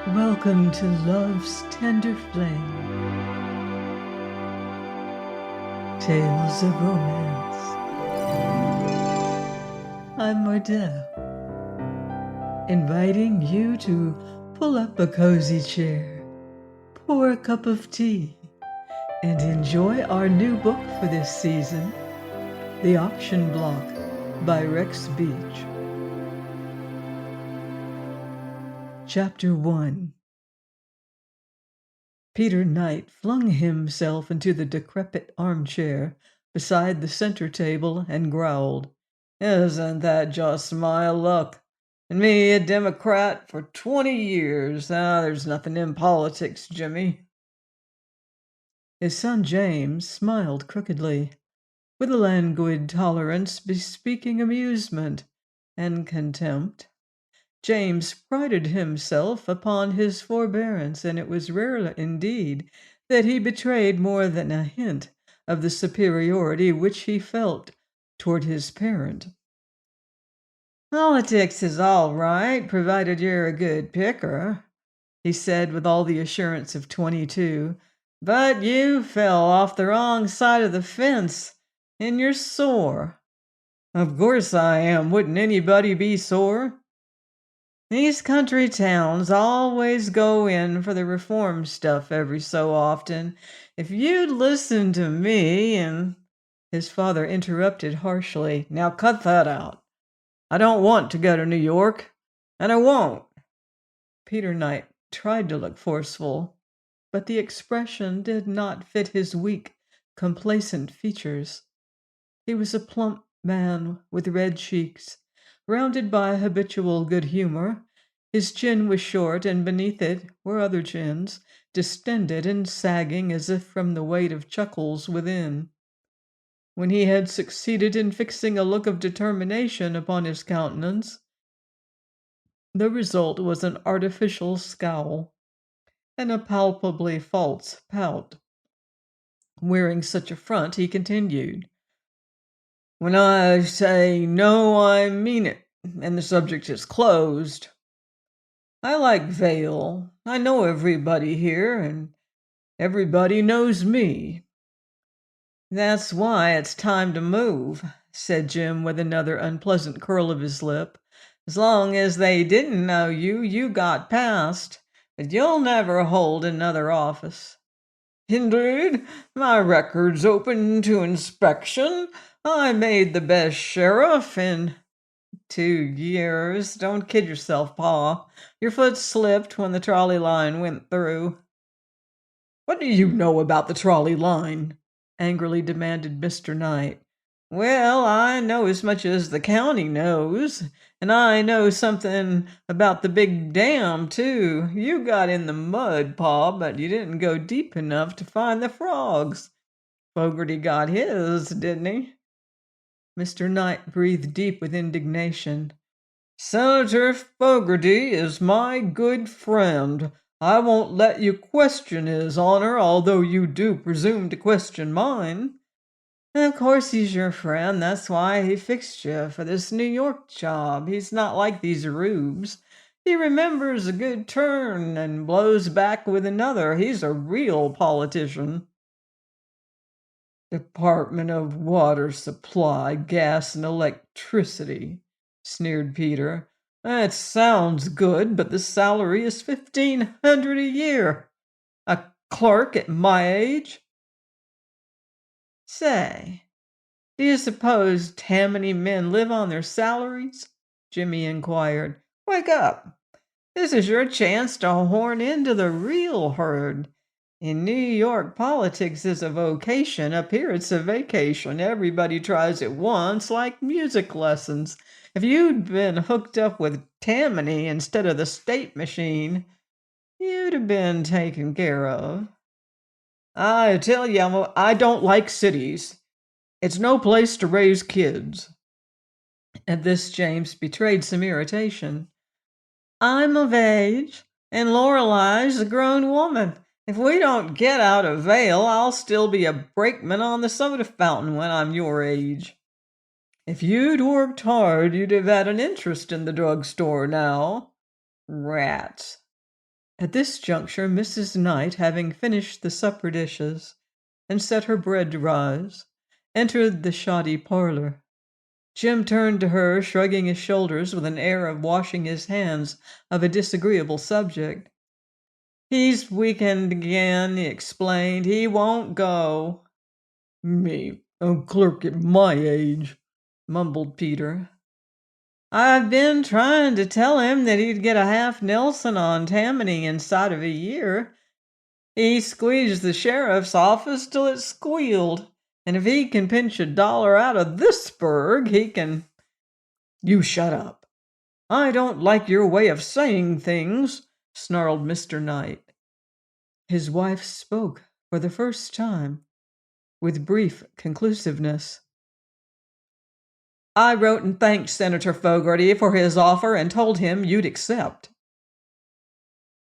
Welcome to Love's Tender Flame, Tales of Romance. I'm Mordell, inviting you to pull up a cozy chair, pour a cup of tea, and enjoy our new book for this season, The Auction Block by Rex Beach. Chapter 1. Peter Knight flung himself into the decrepit armchair beside the center table and growled, "Isn't that just my luck? And me a Democrat for 20 years. There's nothing in politics, Jimmy." His son James smiled crookedly, with a languid tolerance bespeaking amusement and contempt. James prided himself upon his forbearance, and it was rare indeed that he betrayed more than a hint of the superiority which he felt toward his parent. "Politics is all right, provided you're a good picker," he said with all the assurance of 22. "But you fell off the wrong side of the fence, and you're sore." "Of course I am. Wouldn't anybody be sore?" "These country towns always go in for the reform stuff every so often. If you'd listen to me and—" His father interrupted harshly. "Now cut that out. I don't want to go to New York, and I won't." Peter Knight tried to look forceful, but the expression did not fit his weak, complacent features. He was a plump man with red cheeks, rounded by habitual good humor. His chin was short, and beneath it were other chins, distended and sagging as if from the weight of chuckles within. When he had succeeded in fixing a look of determination upon his countenance, the result was an artificial scowl and a palpably false pout. Wearing such a front, he continued, "When I say no, I mean it, and the subject is closed. I like Vale. I know everybody here, and everybody knows me." "That's why it's time to move," said Jim with another unpleasant curl of his lip. "As long as they didn't know you, you got past, but you'll never hold another office." "Indeed, my record's open to inspection. I made the best sheriff in—" "2 years. Don't kid yourself, Pa. Your foot slipped when the trolley line went through." "What do you know about the trolley line?" angrily demanded Mr. Knight. "Well, I know as much as the county knows, and I know something about the big dam, too. You got in the mud, Pa, but you didn't go deep enough to find the frogs. Fogarty got his, didn't he?" Mr. Knight breathed deep with indignation. "Senator Fogarty is my good friend. I won't let you question his honor, although you do presume to question mine." "Of course he's your friend. That's why he fixed you for this New York job. He's not like these rubes. He remembers a good turn and blows back with another. He's a real politician." "Department of Water Supply, Gas and Electricity," sneered Peter. "That sounds good, but the salary is $1,500 a year. A clerk at my age." "Say, do you suppose Tammany men live on their salaries?" Jimmy inquired. "Wake up. This is your chance to horn into the real herd. In New York, politics is a vocation. Up here, it's a vacation. Everybody tries it once, like music lessons. If you'd been hooked up with Tammany instead of the state machine, you'd have been taken care of." "I tell you, I don't like cities. It's no place to raise kids." At this, James betrayed some irritation. "I'm of age, and Lorelei's a grown woman. If we don't get out of Vale, I'll still be a brakeman on the soda fountain when I'm your age." "If you'd worked hard, you'd have had an interest in the drugstore now." "Rats." At this juncture, Mrs. Knight, having finished the supper dishes and set her bread to rise, entered the shoddy parlor. Jim turned to her, shrugging his shoulders with an air of washing his hands of a disagreeable subject. "He's weakened again," he explained. "He won't go." "Me, a clerk at my age," mumbled Peter. "I've been trying to tell him that he'd get a half Nelson on Tammany inside of a year. He squeezed the sheriff's office till it squealed, and if he can pinch $1 out of this burg, he can—" "You shut up. I don't like your way of saying things," snarled Mr. Knight. His wife spoke for the first time, with brief conclusiveness. "I wrote and thanked Senator Fogarty for his offer and told him you'd accept."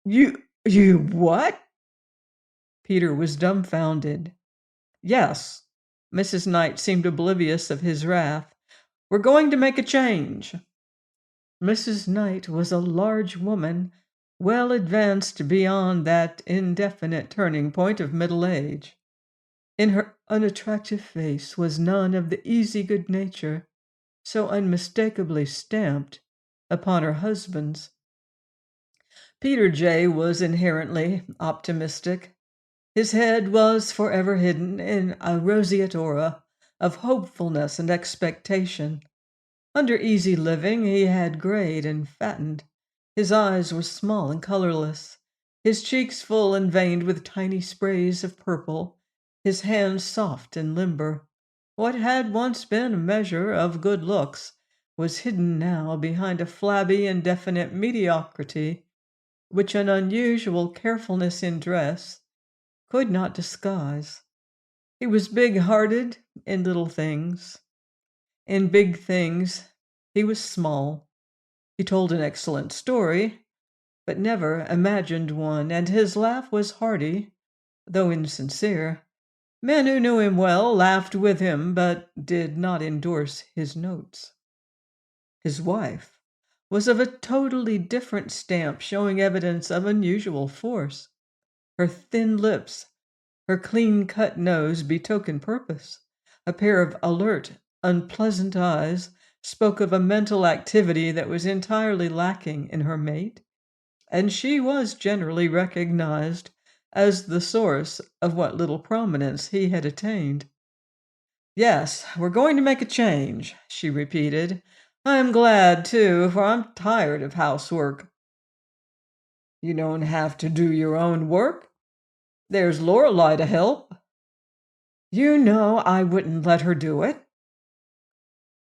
You what?" Peter was dumbfounded. "Yes." Mrs. Knight seemed oblivious of his wrath. "We're going to make a change." Mrs. Knight was a large woman, well advanced beyond that indefinite turning point of middle age. In her unattractive face was none of the easy good nature so unmistakably stamped upon her husband's. Peter Jay was inherently optimistic. His head was forever hidden in a roseate aura of hopefulness and expectation. Under easy living, he had grayed and fattened. His eyes were small and colorless, his cheeks full and veined with tiny sprays of purple, his hands soft and limber. What had once been a measure of good looks was hidden now behind a flabby, indefinite mediocrity which an unusual carefulness in dress could not disguise. He was big-hearted in little things. In big things, he was small. He told an excellent story, but never imagined one, and his laugh was hearty, though insincere. Men who knew him well laughed with him, but did not endorse his notes. His wife was of a totally different stamp, showing evidence of unusual force. Her thin lips, her clean-cut nose betokened purpose. A pair of alert, unpleasant eyes spoke of a mental activity that was entirely lacking in her mate, and she was generally recognized as the source of what little prominence he had attained. "Yes, we're going to make a change," she repeated. "I'm glad, too, for I'm tired of housework." "You don't have to do your own work. There's Lorelei to help." "You know I wouldn't let her do it."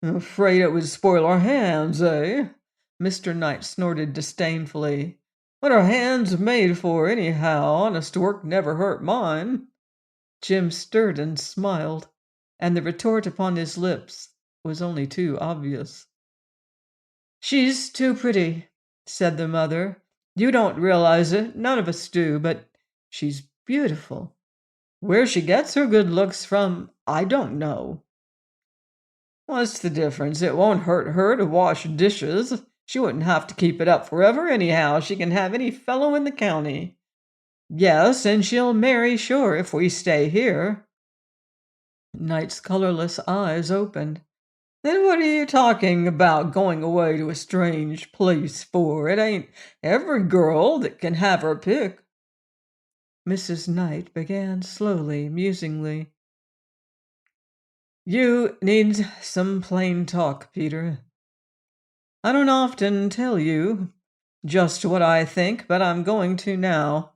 "Afraid it would spoil our hands, eh?" Mr. Knight snorted disdainfully. "What are hands made for, anyhow? Honest work never hurt mine." Jim stirred and smiled, and the retort upon his lips was only too obvious. "She's too pretty," said the mother. "You don't realize it, none of us do, but she's beautiful. Where she gets her good looks from, I don't know." "What's the difference? It won't hurt her to wash dishes. She wouldn't have to keep it up forever anyhow. She can have any fellow in the county." "Yes, and she'll marry sure if we stay here." Knight's colorless eyes opened. "Then what are you talking about going away to a strange place for? It ain't every girl that can have her pick." Mrs. Knight began slowly, musingly. "You need some plain talk, Peter. I don't often tell you just what I think, but I'm going to now.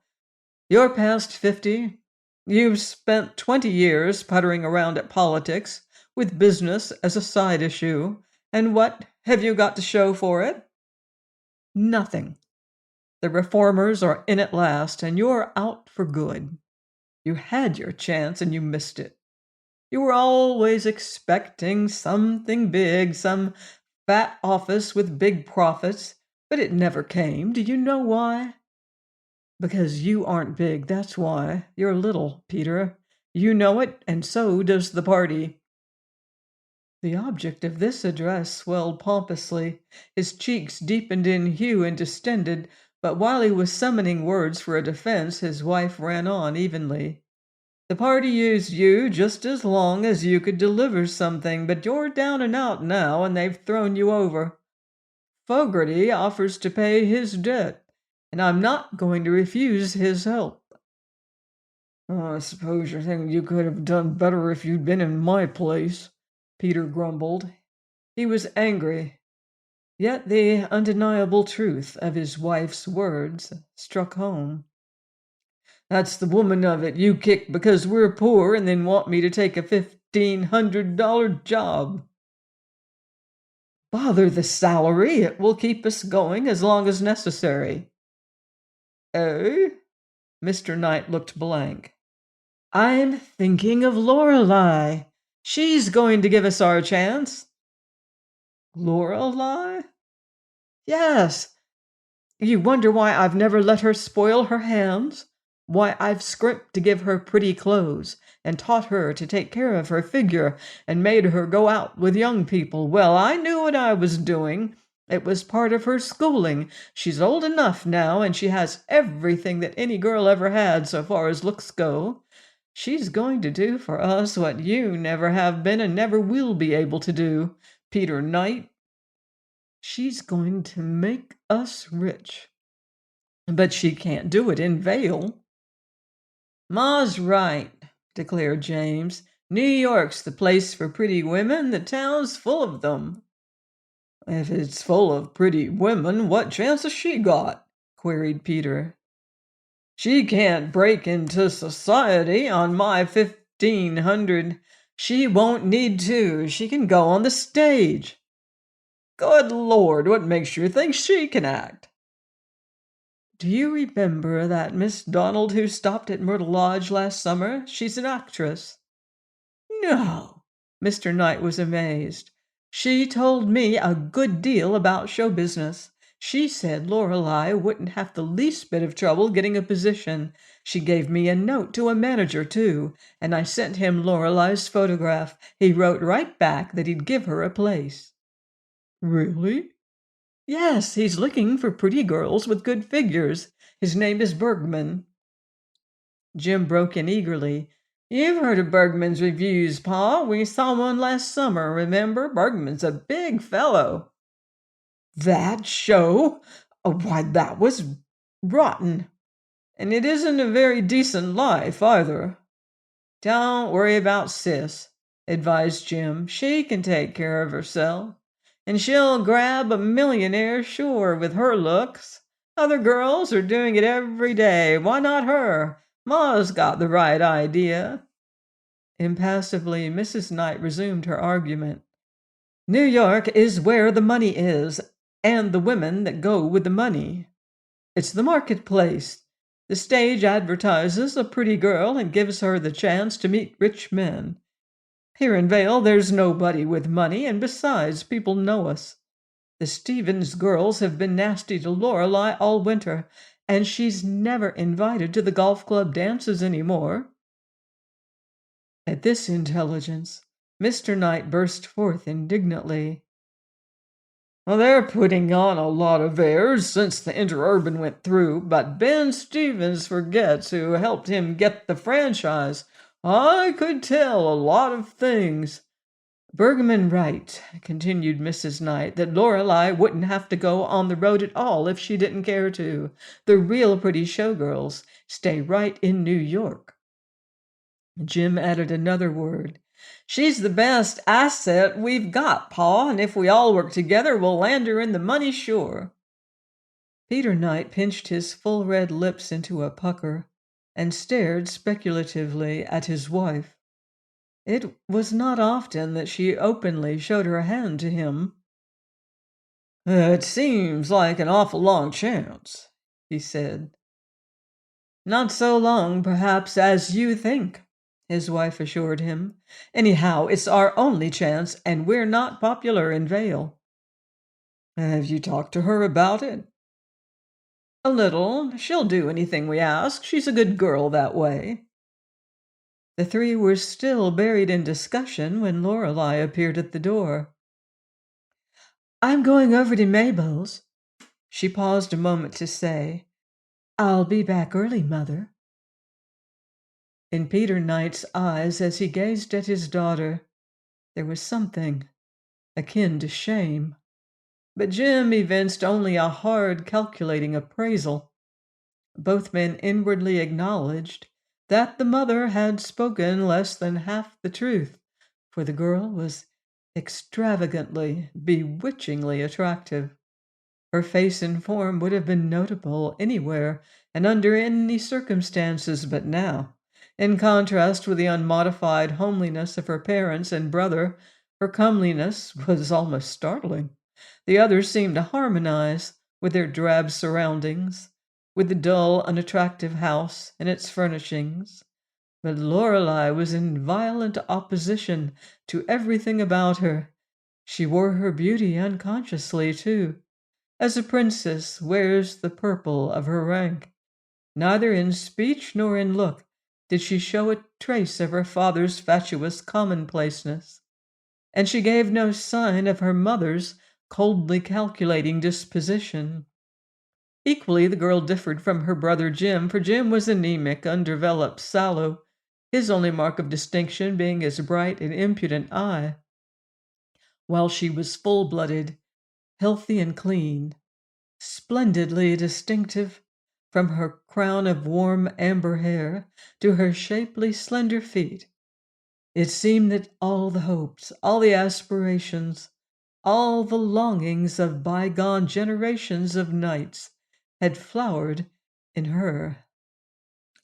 You're past 50. You've spent 20 years puttering around at politics, with business as a side issue, and what have you got to show for it? Nothing. The reformers are in at last, and you're out for good. You had your chance, and you missed it. You were always expecting something big, some fat office with big profits, but it never came. Do you know why? Because you aren't big, that's why. You're little, Peter. You know it, and so does the party." The object of this address swelled pompously. His cheeks deepened in hue and distended But while he was summoning words for a defense, his wife ran on evenly. The party used you just as long as you could deliver something, but you're down and out now, and they've thrown you over. Fogarty offers to pay his debt, and I'm not going to refuse his help. Oh, I suppose you're thinking you could have done better if you'd been in my place, Peter grumbled. He was angry, yet the undeniable truth of his wife's words struck home. That's the woman of it. You kick because we're poor and then want me to take a $1,500 job. Bother the salary. It will keep us going as long as necessary. Oh? Mr. Knight looked blank. I'm thinking of Lorelei. She's going to give us our chance. Lorelei? Yes. You wonder why I've never let her spoil her hands? Why I've scrimped to give her pretty clothes, and taught her to take care of her figure, and made her go out with young people. Well, I knew what I was doing. It was part of her schooling. She's old enough now, and she has everything that any girl ever had so far as looks go. She's going to do for us what you never have been and never will be able to do, Peter Knight. She's going to make us rich. But she can't do it in Vale. Ma's right, declared James. New York's the place for pretty women. The town's full of them. If it's full of pretty women, what chance has she got? Queried Peter. She can't break into society on my 1,500. She won't need to. She can go on the stage. Good Lord, what makes you think she can act? Do you remember that Miss Donald who stopped at Myrtle Lodge last summer? She's an actress. No. Mr. Knight was amazed. She told me a good deal about show business. She said Lorelei wouldn't have the least bit of trouble getting a position. She gave me a note to a manager, too, and I sent him Lorelei's photograph. He wrote right back that he'd give her a place. Really? Yes, he's looking for pretty girls with good figures. His name is Bergman. Jim broke in eagerly. You've heard of Bergman's reviews, Pa. We saw one last summer, remember? Bergman's a big fellow. That show? Oh, why, that was rotten. And it isn't a very decent life, either. Don't worry about Sis, advised Jim. She can take care of herself. And she'll grab a millionaire, sure, with her looks. Other girls are doing it every day. Why not her? Ma's got the right idea. Impassively, Mrs. Knight resumed her argument. New York is where the money is, and the women that go with the money. It's the marketplace. The stage advertises a pretty girl and gives her the chance to meet rich men. Here in Vale, there's nobody with money, and besides, people know us. The Stevens girls have been nasty to Lorelei all winter, and she's never invited to the golf club dances any more. At this intelligence, Mr. Knight burst forth indignantly. Well, they're putting on a lot of airs since the interurban went through, but Ben Stevens forgets who helped him get the franchise. I could tell a lot of things. Bergman right, continued Mrs. Knight, that Lorelei wouldn't have to go on the road at all if she didn't care to. The real pretty showgirls stay right in New York. Jim added another word. She's the best asset we've got, Pa, and if we all work together, we'll land her in the money sure. Peter Knight pinched his full red lips into a pucker and stared speculatively at his wife. It was not often that she openly showed her hand to him. It seems like an awful long chance, he said. Not so long, perhaps, as you think, his wife assured him. Anyhow, it's our only chance, and we're not popular in Vale. Have you talked to her about it? A little. She'll do anything we ask. She's a good girl that way. The three were still buried in discussion when Lorelei appeared at the door. I'm going over to Mabel's. She paused a moment to say, "I'll be back early, Mother." In Peter Knight's eyes, as he gazed at his daughter, there was something akin to shame. But Jim evinced only a hard, calculating appraisal. Both men inwardly acknowledged that the mother had spoken less than half the truth, for the girl was extravagantly, bewitchingly attractive. Her face and form would have been notable anywhere and under any circumstances, but now, in contrast with the unmodified homeliness of her parents and brother, her comeliness was almost startling. The others seemed to harmonize with their drab surroundings, with the dull, unattractive house and its furnishings. But Lorelei was in violent opposition to everything about her. She wore her beauty unconsciously, too, as a princess wears the purple of her rank. Neither in speech nor in look did she show a trace of her father's fatuous commonplaceness, and she gave no sign of her mother's coldly calculating disposition. Equally, the girl differed from her brother Jim, for Jim was anemic, undeveloped, sallow, his only mark of distinction being his bright and impudent eye, while she was full-blooded, healthy and clean, splendidly distinctive, from her crown of warm amber hair to her shapely, slender feet. It seemed that all the hopes, all the aspirations, all the longings of bygone generations of knights had flowered in her.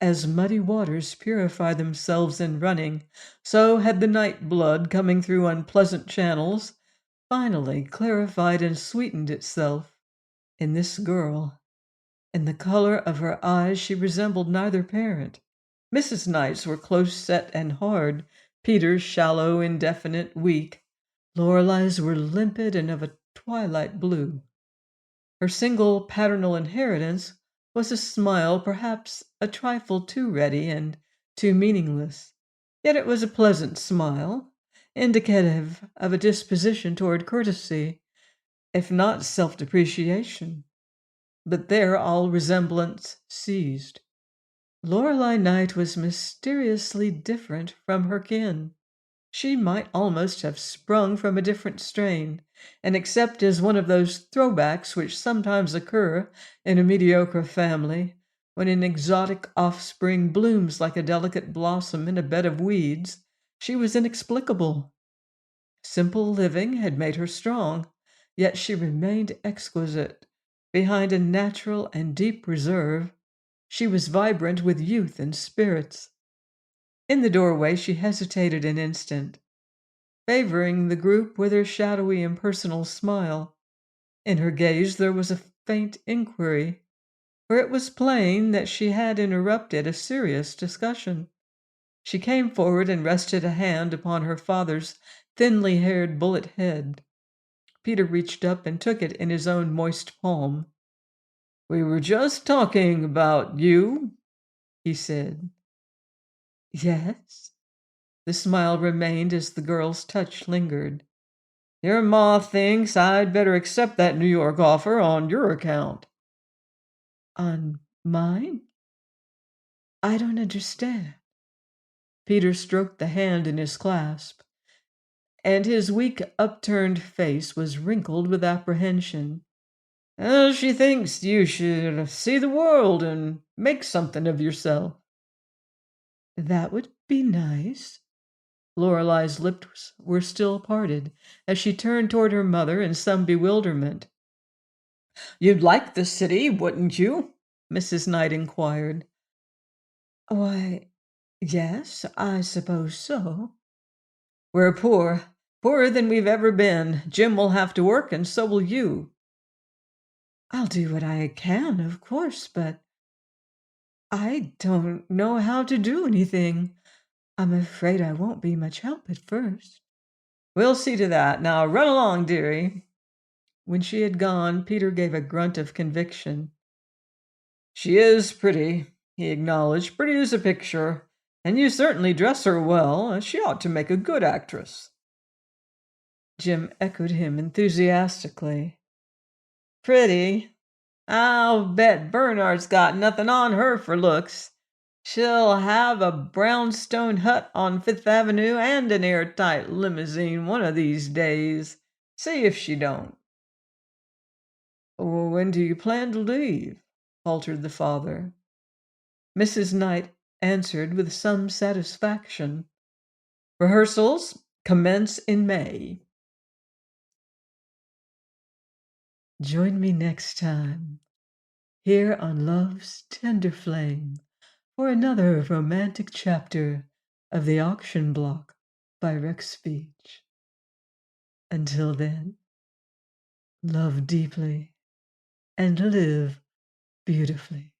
As muddy waters purify themselves in running, so had the night blood coming through unpleasant channels finally clarified and sweetened itself in this girl. In the color of her eyes she resembled neither parent. Mrs. Knight's were close-set and hard, Peter's shallow, indefinite, weak. Lorelei's were limpid and of a twilight blue. Her single paternal inheritance was a smile perhaps a trifle too ready and too meaningless. Yet it was a pleasant smile, indicative of a disposition toward courtesy, if not self-depreciation. But there all resemblance ceased. Lorelei Knight was mysteriously different from her kin. She might almost have sprung from a different strain, and except as one of those throwbacks which sometimes occur in a mediocre family, when an exotic offspring blooms like a delicate blossom in a bed of weeds, she was inexplicable. Simple living had made her strong, yet she remained exquisite. Behind a natural and deep reserve, she was vibrant with youth and spirits. In the doorway she hesitated an instant, favoring the group with her shadowy, impersonal smile. In her gaze there was a faint inquiry, for it was plain that she had interrupted a serious discussion. She came forward and rested a hand upon her father's thinly haired bullet head. Peter reached up and took it in his own moist palm. "We were just talking about you," he said. "Yes?" The smile remained as the girl's touch lingered. "Your ma thinks I'd better accept that New York offer on your account." "On mine? I don't understand." Peter stroked the hand in his clasp, and his weak, upturned face was wrinkled with apprehension. She thinks you should see the world and make something of yourself." "That would be nice." Lorelei's lips were still parted as she turned toward her mother in some bewilderment. "You'd like the city, wouldn't you?" Mrs. Knight inquired. "Why, yes, I suppose so." "We're poor, poorer than we've ever been. Jim will have to work, and so will you." "I'll do what I can, of course, but I don't know how to do anything. I'm afraid I won't be much help at first." "We'll see to that. Now run along, dearie." When she had gone, Peter gave a grunt of conviction. "She is pretty," he acknowledged, "pretty as a picture, and you certainly dress her well. She ought to make a good actress." Jim echoed him enthusiastically. "Pretty. I'll bet Bernard's got nothing on her for looks. She'll have a brownstone hut on Fifth Avenue and an airtight limousine one of these days. See if she don't." "When do you plan to leave?" faltered the father. Mrs. Knight answered with some satisfaction. "Rehearsals commence in May." Join me next time, here on Love's Tender Flame, for another romantic chapter of The Auction Block by Rex Speech. Until then, love deeply and live beautifully.